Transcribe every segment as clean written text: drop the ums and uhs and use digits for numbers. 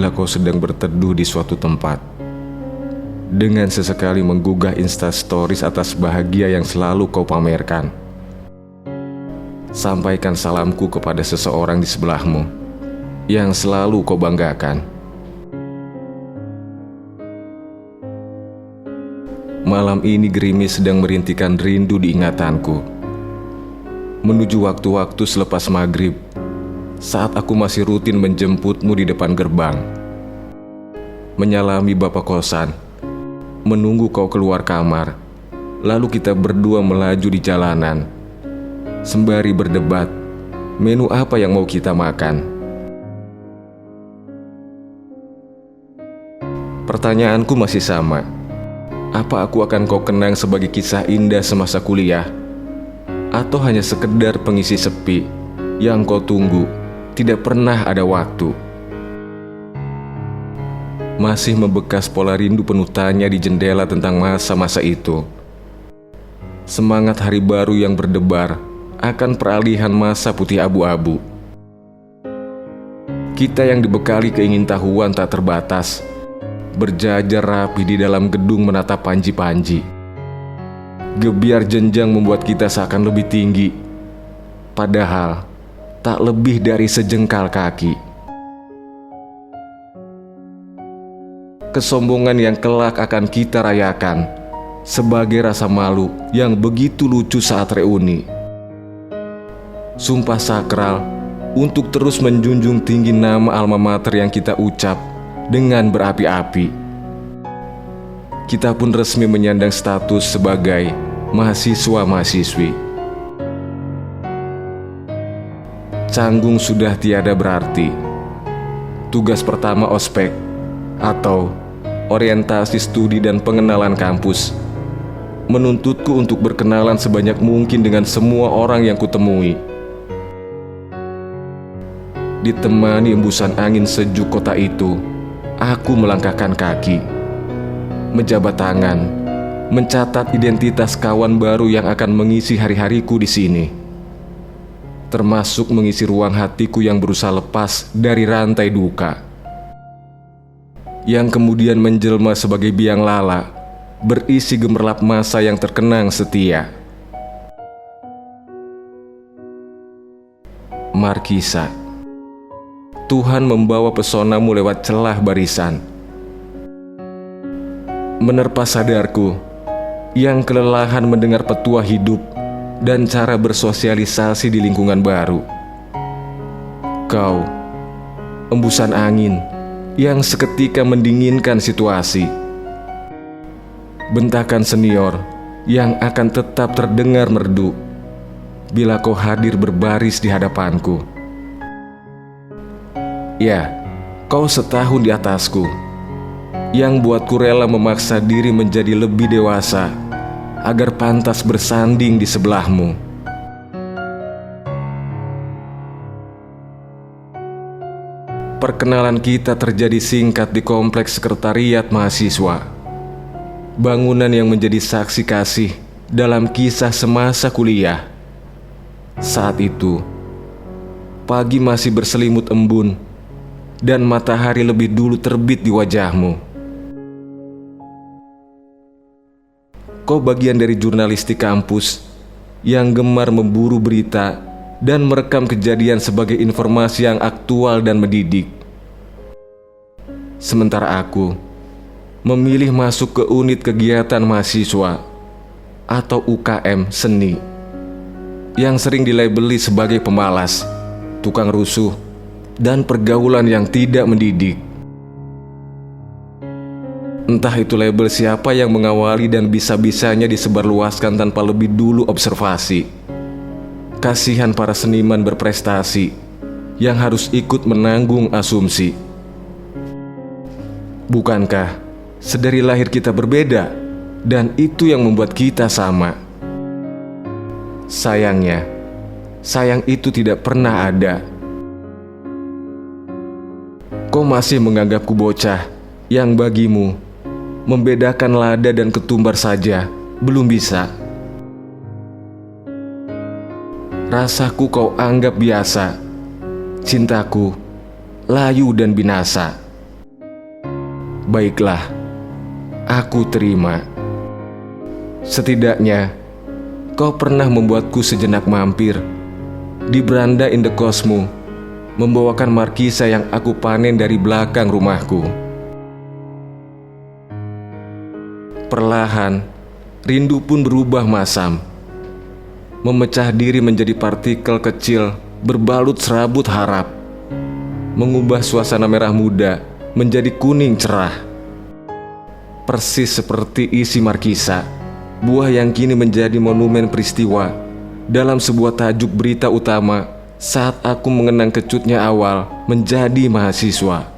bila kau sedang berteduh di suatu tempat, dengan sesekali menggugah Instastories atas bahagia yang selalu kau pamerkan. Sampaikan salamku kepada seseorang di sebelahmu yang selalu kau banggakan. Malam ini gerimis sedang merintikan rindu di ingatanku. Menuju waktu-waktu selepas maghrib, saat aku masih rutin menjemputmu di depan gerbang, menyalami bapak kosan, menunggu kau keluar kamar, lalu kita berdua melaju di jalanan, sembari berdebat menu apa yang mau kita makan. Pertanyaanku masih sama. Apa aku akan kau kenang sebagai kisah indah semasa kuliah? Atau hanya sekedar pengisi sepi yang kau tunggu, tidak pernah ada waktu? Masih membekas pola rindu penuh tanya di jendela tentang masa-masa itu. Semangat hari baru yang berdebar akan peralihan masa putih abu-abu. Kita yang dibekali keingintahuan tak terbatas, berjajar rapi di dalam gedung menatap panji-panji. Gebiar jenjang membuat kita seakan lebih tinggi, padahal tak lebih dari sejengkal kaki. Kesombongan yang kelak akan kita rayakan sebagai rasa malu yang begitu lucu saat reuni. Sumpah sakral untuk terus menjunjung tinggi nama alma mater yang kita ucap dengan berapi-api. Kita pun resmi menyandang status sebagai mahasiswa-mahasiswi. Canggung sudah tiada berarti. Tugas pertama ospek atau orientasi studi dan pengenalan kampus menuntutku untuk berkenalan sebanyak mungkin dengan semua orang yang kutemui. Ditemani embusan angin sejuk kota itu, aku melangkahkan kaki, menjabat tangan, mencatat identitas kawan baru yang akan mengisi hari-hariku di sini, termasuk mengisi ruang hatiku yang berusaha lepas dari rantai duka, yang kemudian menjelma sebagai biang lala, berisi gemerlap masa yang terkenang setia. Markisa, Tuhan membawa pesonamu lewat celah barisan, menerpa sadarku yang kelelahan mendengar petua hidup dan cara bersosialisasi di lingkungan baru. Kau, embusan angin yang seketika mendinginkan situasi, bentakan senior yang akan tetap terdengar merdu bila kau hadir berbaris di hadapanku. Ya, kau setahun di atasku, yang buatku rela memaksa diri menjadi lebih dewasa agar pantas bersanding di sebelahmu. Perkenalan kita terjadi singkat di kompleks sekretariat mahasiswa, bangunan yang menjadi saksi kasih dalam kisah semasa kuliah. Saat itu, pagi masih berselimut embun dan matahari lebih dulu terbit di wajahmu. Kau bagian dari jurnalistik kampus yang gemar memburu berita dan merekam kejadian sebagai informasi yang aktual dan mendidik. Sementara aku memilih masuk ke unit kegiatan mahasiswa atau UKM seni, yang sering dilabeli sebagai pemalas, tukang rusuh, dan pergaulan yang tidak mendidik. Entah itu label siapa yang mengawali dan bisa-bisanya disebarluaskan tanpa lebih dulu observasi. Kasihan para seniman berprestasi yang harus ikut menanggung asumsi. Bukankah sedari lahir kita berbeda dan itu yang membuat kita sama? Sayangnya, sayang itu tidak pernah ada. Kau masih menganggapku bocah yang bagimu membedakan lada dan ketumbar saja belum bisa. Rasaku kau anggap biasa, cintaku layu dan binasa. Baiklah, aku terima. Setidaknya, kau pernah membuatku sejenak mampir di beranda indekosmu, membawakan markisa yang aku panen dari belakang rumahku. Perlahan, rindu pun berubah masam, memecah diri menjadi partikel kecil berbalut serabut harap, mengubah suasana merah muda menjadi kuning cerah. Persis seperti isi markisa, buah yang kini menjadi monumen peristiwa dalam sebuah tajuk berita utama saat aku mengenang kecutnya awal menjadi mahasiswa.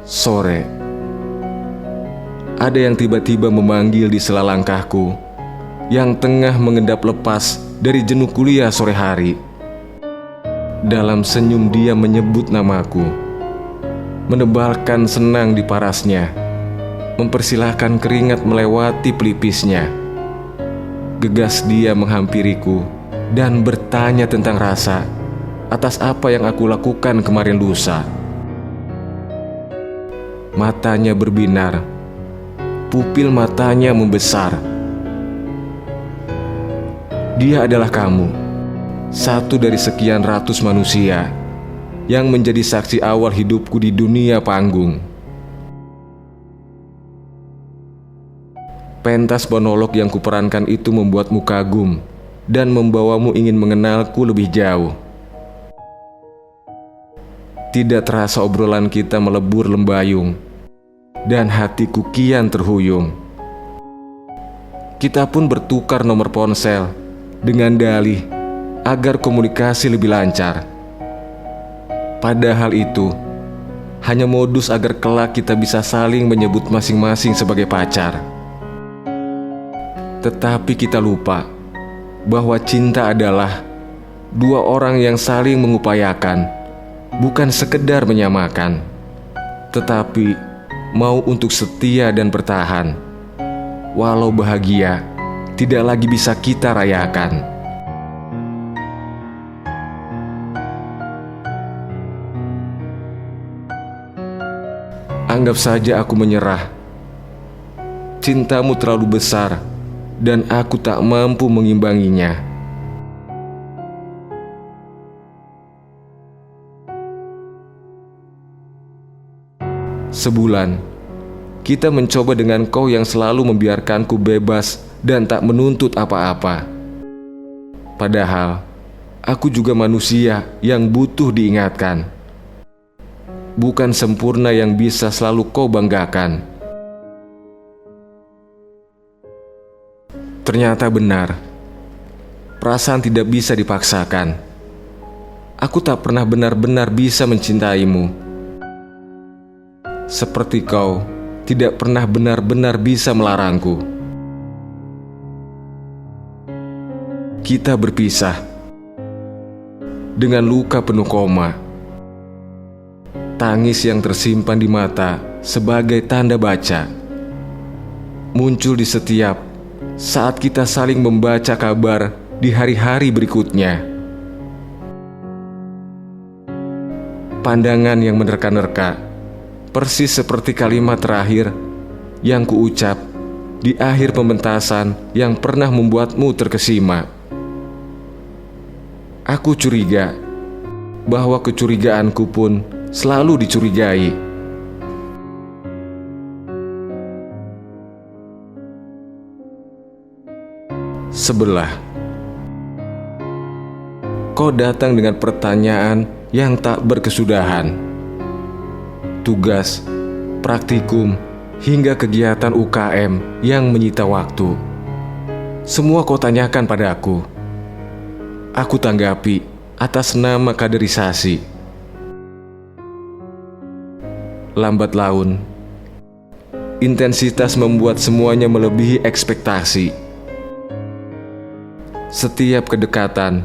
Sore, ada yang tiba-tiba memanggil di sela langkahku yang tengah mengendap lepas dari jenuh kuliah sore hari. Dalam senyum dia menyebut namaku, menebalkan senang di parasnya, mempersilahkan keringat melewati pelipisnya. Gegas dia menghampiriku dan bertanya tentang rasa atas apa yang aku lakukan kemarin lusa. Matanya berbinar, pupil matanya membesar. Dia adalah kamu, satu dari sekian ratus manusia yang menjadi saksi awal hidupku di dunia panggung. Pentas monolog yang kuperankan itu membuatmu kagum dan membawamu ingin mengenalku lebih jauh. Tidak terasa obrolan kita melebur lembayung, dan hatiku kian terhuyung. Kita pun bertukar nomor ponsel dengan dalih agar komunikasi lebih lancar. Padahal itu hanya modus agar kelak kita bisa saling menyebut masing-masing sebagai pacar. Tetapi kita lupa bahwa cinta adalah dua orang yang saling mengupayakan, bukan sekedar menyamakan, tetapi mau untuk setia dan bertahan, walau bahagia tidak lagi bisa kita rayakan. Anggap saja aku menyerah. Cintamu terlalu besar dan aku tak mampu mengimbanginya. Sebulan, kita mencoba dengan kau yang selalu membiarkanku bebas dan tak menuntut apa-apa. Padahal, aku juga manusia yang butuh diingatkan. Bukan sempurna yang bisa selalu kau banggakan. Ternyata benar, perasaan tidak bisa dipaksakan. Aku tak pernah benar-benar bisa mencintaimu. Seperti kau tidak pernah benar-benar bisa melarangku. Kita berpisah dengan luka penuh koma, tangis yang tersimpan di mata sebagai tanda baca, muncul di setiap saat kita saling membaca kabar di hari-hari berikutnya. Pandangan yang menerka-nerka, persis seperti kalimat terakhir yang kuucap di akhir pementasan yang pernah membuatmu terkesima. Aku curiga bahwa kecurigaanku pun selalu dicurigai. Sebelah, kau datang dengan pertanyaan yang tak berkesudahan. Tugas, praktikum, hingga kegiatan UKM yang menyita waktu. Semua kau tanyakan padaku. Aku tanggapi atas nama kaderisasi. Lambat laun, intensitas membuat semuanya melebihi ekspektasi. Setiap kedekatan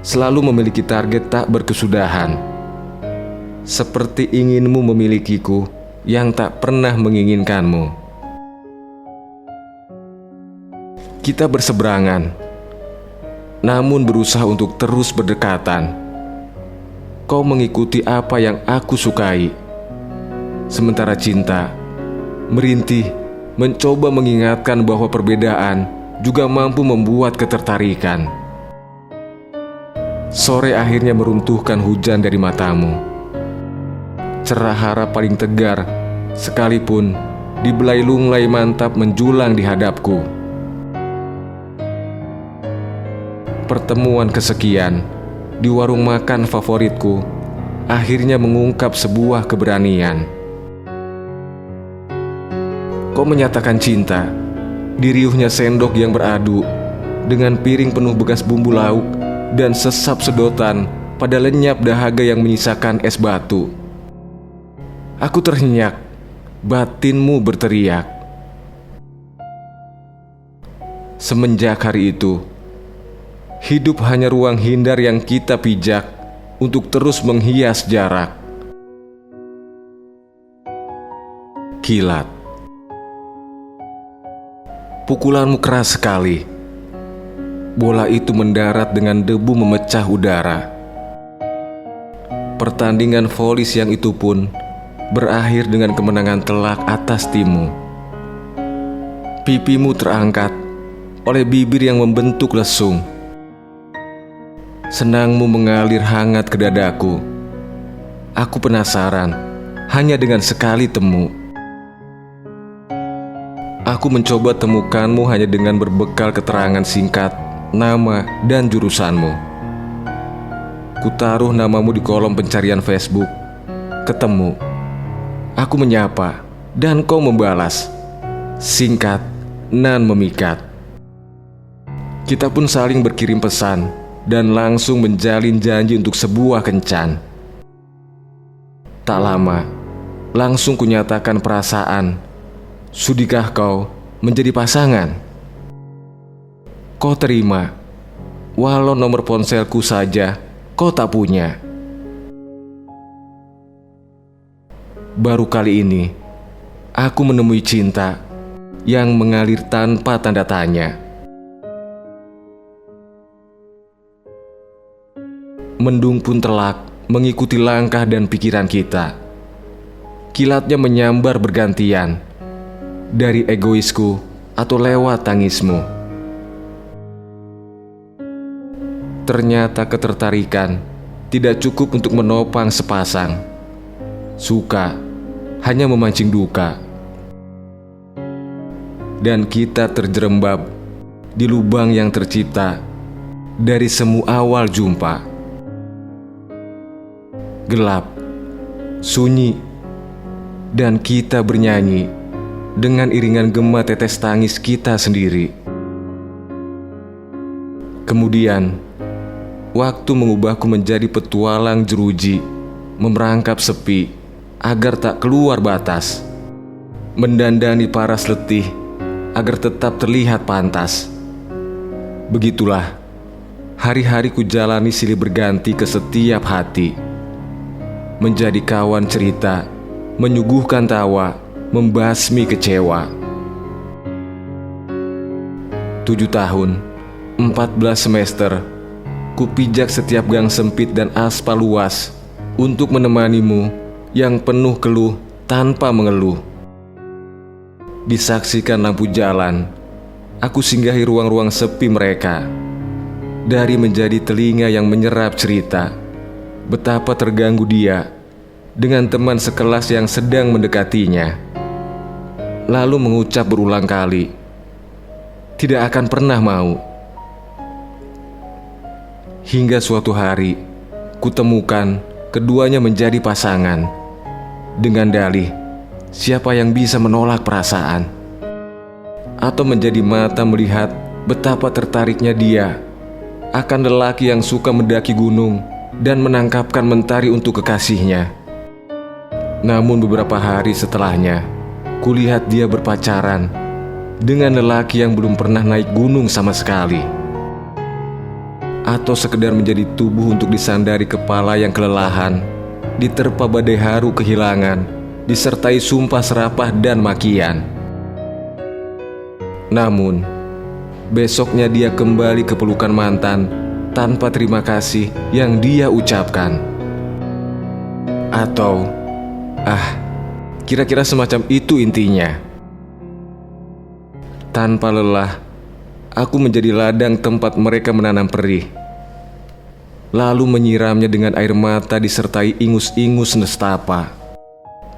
selalu memiliki target tak berkesudahan. Seperti inginmu memilikiku yang tak pernah menginginkanmu. Kita berseberangan, namun berusaha untuk terus berdekatan. Kau mengikuti apa yang aku sukai, sementara cinta merintih, mencoba mengingatkan bahwa perbedaan juga mampu membuat ketertarikan. Sore akhirnya meruntuhkan hujan dari matamu. Cerah harap paling tegar sekalipun dibelai lunglai mantap menjulang di hadapku. Pertemuan kesekian di warung makan favoritku akhirnya mengungkap sebuah keberanian. Kau menyatakan cinta di riuhnya sendok yang beradu dengan piring penuh bekas bumbu lauk dan sesap sedotan pada lenyap dahaga yang menyisakan es batu. Aku terhenyak, batinmu berteriak. Semenjak hari itu, hidup hanya ruang hindar yang kita pijak untuk terus menghias jarak. Kilat. Pukulanmu keras sekali. Bola itu mendarat dengan debu memecah udara. Pertandingan voli siang itu pun berakhir dengan kemenangan telak atas timmu. Pipimu terangkat oleh bibir yang membentuk lesung. Senangmu mengalir hangat ke dadaku. Aku penasaran hanya dengan sekali temu. Aku mencoba temukanmu hanya dengan berbekal keterangan singkat, nama dan jurusanmu. Kutaruh namamu di kolom pencarian Facebook. Ketemu. Aku menyapa dan kau membalas. Singkat nan memikat. Kita pun saling berkirim pesan dan langsung menjalin janji untuk sebuah kencan. Tak lama, langsung kunyatakan perasaan. Sudikah kau menjadi pasangan? Kau terima, walau nomor ponselku saja kau tak punya. Baru kali ini, aku menemui cinta yang mengalir tanpa tanda tanya. Mendung pun telak mengikuti langkah dan pikiran kita. Kilatnya menyambar bergantian, dari egoisku atau lewat tangismu. Ternyata ketertarikan tidak cukup untuk menopang sepasang. Suka hanya memancing duka. Dan kita terjerembab di lubang yang tercipta dari semu awal jumpa. Gelap, sunyi, dan kita bernyanyi dengan iringan gema tetes tangis kita sendiri. Kemudian, waktu mengubahku menjadi petualang jeruji, memerangkap sepi agar tak keluar batas, mendandani paras letih agar tetap terlihat pantas. Begitulah hari-hari ku jalani silih berganti ke setiap hati. Menjadi kawan cerita, menyuguhkan tawa, membasmi kecewa. 7 tahun, 14 semester, ku pijak setiap gang sempit dan aspal luas untuk menemanimu yang penuh keluh tanpa mengeluh. Disaksikan lampu jalan, aku singgahi ruang-ruang sepi mereka. Dari menjadi telinga yang menyerap cerita, betapa terganggu dia dengan teman sekelas yang sedang mendekatinya. Lalu mengucap berulang kali, tidak akan pernah mau. Hingga suatu hari, kutemukan keduanya menjadi pasangan. Dengan dalih, siapa yang bisa menolak perasaan? Atau menjadi mata melihat betapa tertariknya dia akan lelaki yang suka mendaki gunung dan menangkapkan mentari untuk kekasihnya. Namun beberapa hari setelahnya, kulihat dia berpacaran dengan lelaki yang belum pernah naik gunung sama sekali. Atau sekedar menjadi tubuh untuk disandari kepala yang kelelahan, diterpa badai haru kehilangan, disertai sumpah serapah dan makian. Namun, Besoknya dia kembali ke pelukan mantan tanpa terima kasih yang dia ucapkan. Atau, kira-kira semacam itu intinya. Tanpa lelah, aku menjadi ladang tempat mereka menanam perih, lalu menyiramnya dengan air mata disertai ingus-ingus nestapa.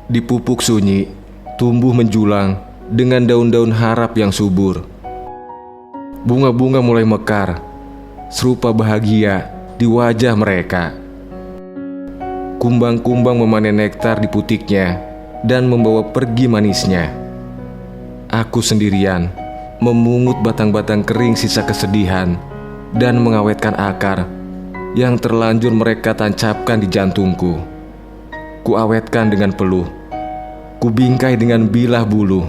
Di pupuk sunyi, tumbuh menjulang dengan daun-daun harap yang subur. Bunga-bunga mulai mekar, serupa bahagia di wajah mereka. Kumbang-kumbang memanen nektar di putiknya dan membawa pergi manisnya. Aku sendirian memungut batang-batang kering sisa kesedihan dan mengawetkan akar yang terlanjur mereka tancapkan di jantungku. Kuawetkan dengan peluh, kubingkai dengan bilah bulu,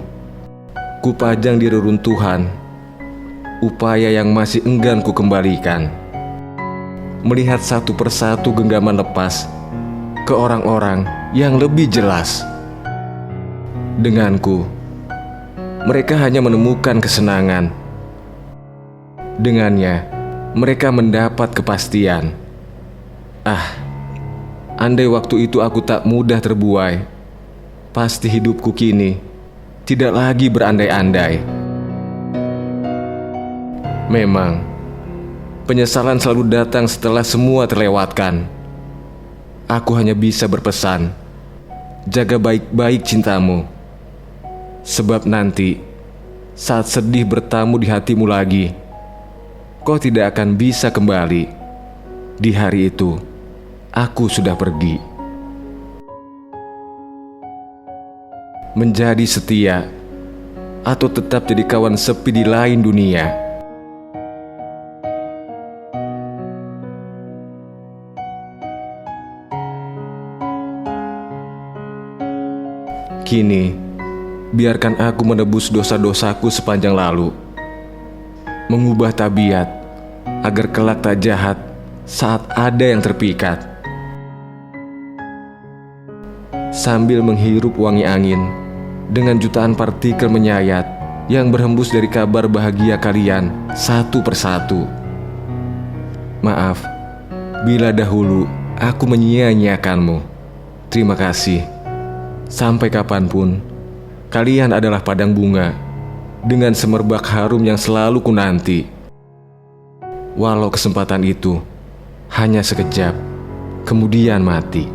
kupajang di reruntuhan, upaya yang masih enggan ku kembalikan. Melihat satu persatu genggaman lepas ke orang-orang yang lebih jelas. Denganku, mereka hanya menemukan kesenangan. Dengannya, mereka mendapat kepastian. Andai waktu itu aku tak mudah terbuai, pasti hidupku kini tidak lagi berandai-andai. Memang, penyesalan selalu datang setelah semua terlewatkan. Aku hanya bisa berpesan, jaga baik-baik cintamu. Sebab nanti, saat sedih bertamu di hatimu lagi, kau tidak akan bisa kembali. Di hari itu, aku sudah pergi. Menjadi setia, atau tetap jadi kawan sepi di lain dunia. Kini, biarkan aku menebus dosa-dosaku sepanjang lalu, mengubah tabiat agar kelak tak jahat saat ada yang terpikat. Sambil menghirup wangi angin dengan jutaan partikel menyayat yang berhembus dari kabar bahagia kalian satu persatu. Maaf bila dahulu aku menyia-nyiakanmu. Terima kasih. Sampai kapanpun, kalian adalah padang bunga dengan semerbak harum yang selalu kunanti. Walau kesempatan itu hanya sekejap, kemudian mati.